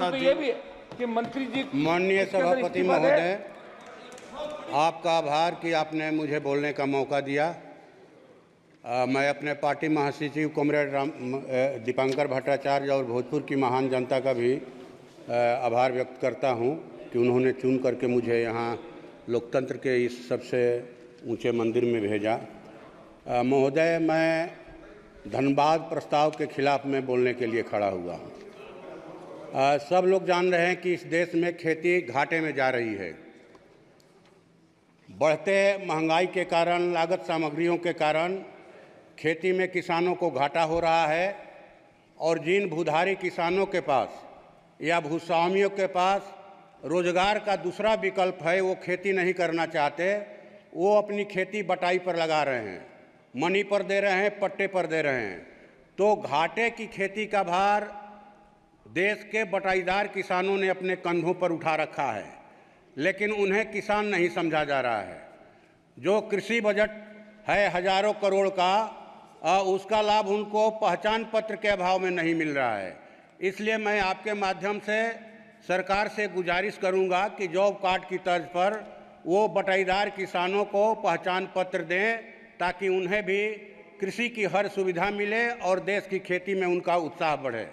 प्रसाद जी। ये भी है कि मंत्री जी, माननीय सभापति महोदय, आपका आभार कि आपने मुझे बोलने का मौका दिया। मैं अपने पार्टी महासचिव कॉमरेड दीपांकर भट्टाचार्य और भोजपुर की महान जनता का भी आभार व्यक्त करता हूं कि उन्होंने चुन करके मुझे यहां लोकतंत्र के इस सबसे ऊंचे मंदिर में भेजा। महोदय, मैं धनबाद प्रस्ताव के खिलाफ में बोलने के लिए खड़ा हुआ हूं। सब लोग जान रहे हैं कि इस देश में खेती घाटे में जा रही है। बढ़ते महंगाई के कारण, लागत सामग्रियों के कारण खेती में किसानों को घाटा हो रहा है और जिन भूधारी किसानों के पास या भूस्वामियों के पास रोजगार का दूसरा विकल्प है, वो खेती नहीं करना चाहते, वो अपनी खेती बटाई पर लगा रहे हैं, मनी पर दे रहे हैं, पट्टे पर दे रहे हैं। तो घाटे की खेती का भार देश के बटाईदार किसानों ने अपने कंधों पर उठा रखा है, लेकिन उन्हें किसान नहीं समझा जा रहा है। जो कृषि बजट है हजारों करोड़ का, उसका लाभ उनको पहचान पत्र के अभाव में नहीं मिल रहा है। इसलिए मैं आपके माध्यम से सरकार से गुजारिश करूंगा कि जॉब कार्ड की तर्ज पर वो बटाईदार किसानों को पहचान पत्र दें, ताकि उन्हें भी कृषि की हर सुविधा मिले और देश की खेती में उनका उत्साह बढ़े।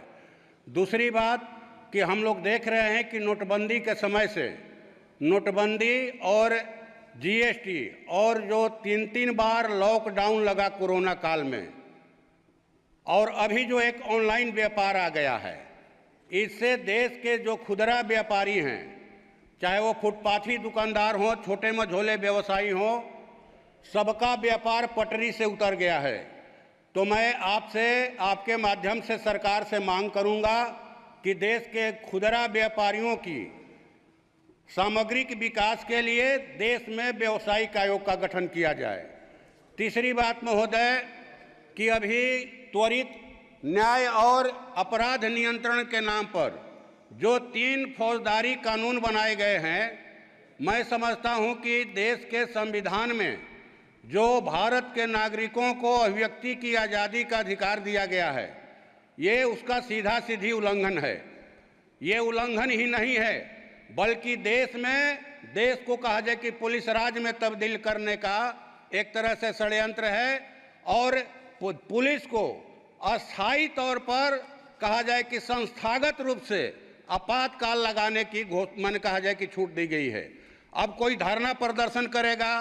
दूसरी बात कि हम लोग देख रहे हैं कि नोटबंदी के समय से, नोटबंदी और जीएसटी और जो 3 बार लॉकडाउन लगा कोरोना काल में, और अभी जो एक ऑनलाइन व्यापार आ गया है, इससे देश के जो खुदरा व्यापारी हैं, चाहे वो फुटपाथी दुकानदार हों, छोटे मझोले व्यवसायी हों, सबका व्यापार पटरी से उतर गया है। तो मैं आपसे, आपके माध्यम से सरकार से मांग करूंगा कि देश के खुदरा व्यापारियों की सामग्रिक विकास के लिए देश में व्यावसायिक आयोग का गठन किया जाए। तीसरी बात महोदय कि अभी त्वरित न्याय और अपराध नियंत्रण के नाम पर जो 3 फौजदारी कानून बनाए गए हैं, मैं समझता हूं कि देश के संविधान में जो भारत के नागरिकों को अभिव्यक्ति की आज़ादी का अधिकार दिया गया है, ये उसका सीधा सीधी उल्लंघन है। ये उल्लंघन ही नहीं है, बल्कि देश को कहा जाए कि पुलिस राज में तब्दील करने का एक तरह से षड्यंत्र है, और पुलिस को अस्थायी तौर पर कहा जाए कि संस्थागत रूप से आपातकाल लगाने की कहा जाए कि छूट दी गई है। अब कोई धरना प्रदर्शन करेगा,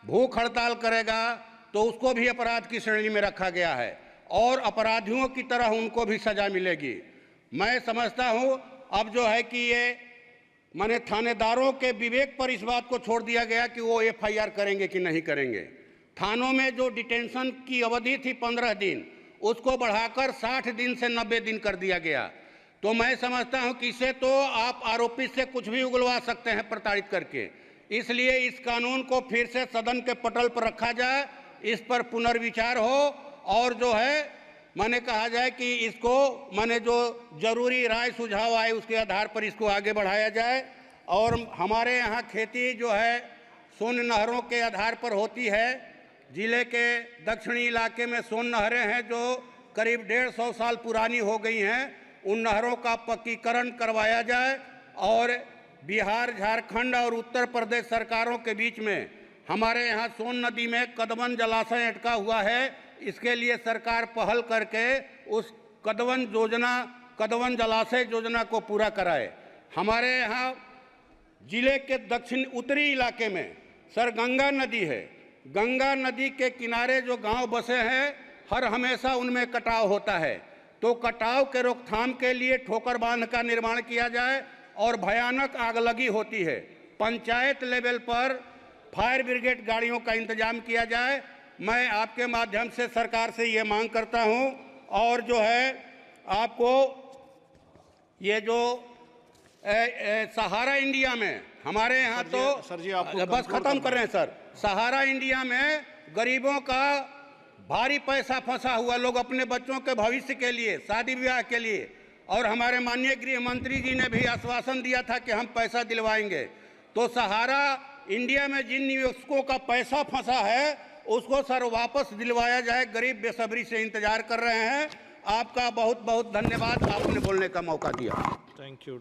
भूख हड़ताल करेगा, तो उसको भी अपराध की श्रेणी में रखा गया है और अपराधियों की तरह उनको भी सजा मिलेगी। मैं समझता हूं अब जो है कि ये माने थानेदारों के विवेक पर इस बात को छोड़ दिया गया कि वो एफआईआर करेंगे कि नहीं करेंगे। थानों में जो डिटेंशन की अवधि थी 15 दिन, उसको बढ़ाकर 60 दिन से 90 दिन कर दिया गया। तो मैं समझता हूं कि इससे तो आप आरोपी से कुछ भी उगलवा सकते हैं प्रताड़ित करके। इसलिए इस कानून को फिर से सदन के पटल पर रखा जाए, इस पर पुनर्विचार हो, और जो है माने कहा जाए कि इसको माने जो जरूरी राय सुझाव आए उसके आधार पर इसको आगे बढ़ाया जाए। और हमारे यहाँ खेती जो है सोन नहरों के आधार पर होती है। जिले के दक्षिणी इलाके में सोन नहरें हैं जो करीब 150 साल पुरानी हो गई हैं। उन नहरों का पक्कीकरण करवाया जाए और बिहार, झारखंड और उत्तर प्रदेश सरकारों के बीच में हमारे यहाँ सोन नदी में कदवन जलाशय अटका हुआ है। इसके लिए सरकार पहल करके उस कदवन जलाशय योजना को पूरा कराए। हमारे यहाँ जिले के दक्षिण उत्तरी इलाके में सर गंगा नदी है। गंगा नदी के किनारे जो गांव बसे हैं, हर हमेशा उनमें कटाव होता है। तो कटाव के रोकथाम के लिए ठोकर बांध का निर्माण किया जाए और भयानक आगलगी होती है। पंचायत लेवल पर फायर ब्रिगेड गाड़ियों का इंतजाम किया जाए। मैं आपके माध्यम से सरकार से ये मांग करता हूं। और जो है आपको ये जो सहारा इंडिया में हमारे यहाँ तो सर जी आप बस खत्म कर रहे हैं सर। सहारा इंडिया में गरीबों का भारी पैसा फंसा हुआ, लोग अपने बच्चों के भविष्य के लिए, शादी विवाह के लिए, और हमारे माननीय गृह मंत्री जी ने भी आश्वासन दिया था कि हम पैसा दिलवाएंगे। तो सहारा इंडिया में जिन निवेशकों का पैसा फंसा है उसको सर वापस दिलवाया जाए। गरीब बेसब्री से इंतजार कर रहे हैं। आपका बहुत बहुत धन्यवाद, आपने बोलने का मौका दिया। Thank you.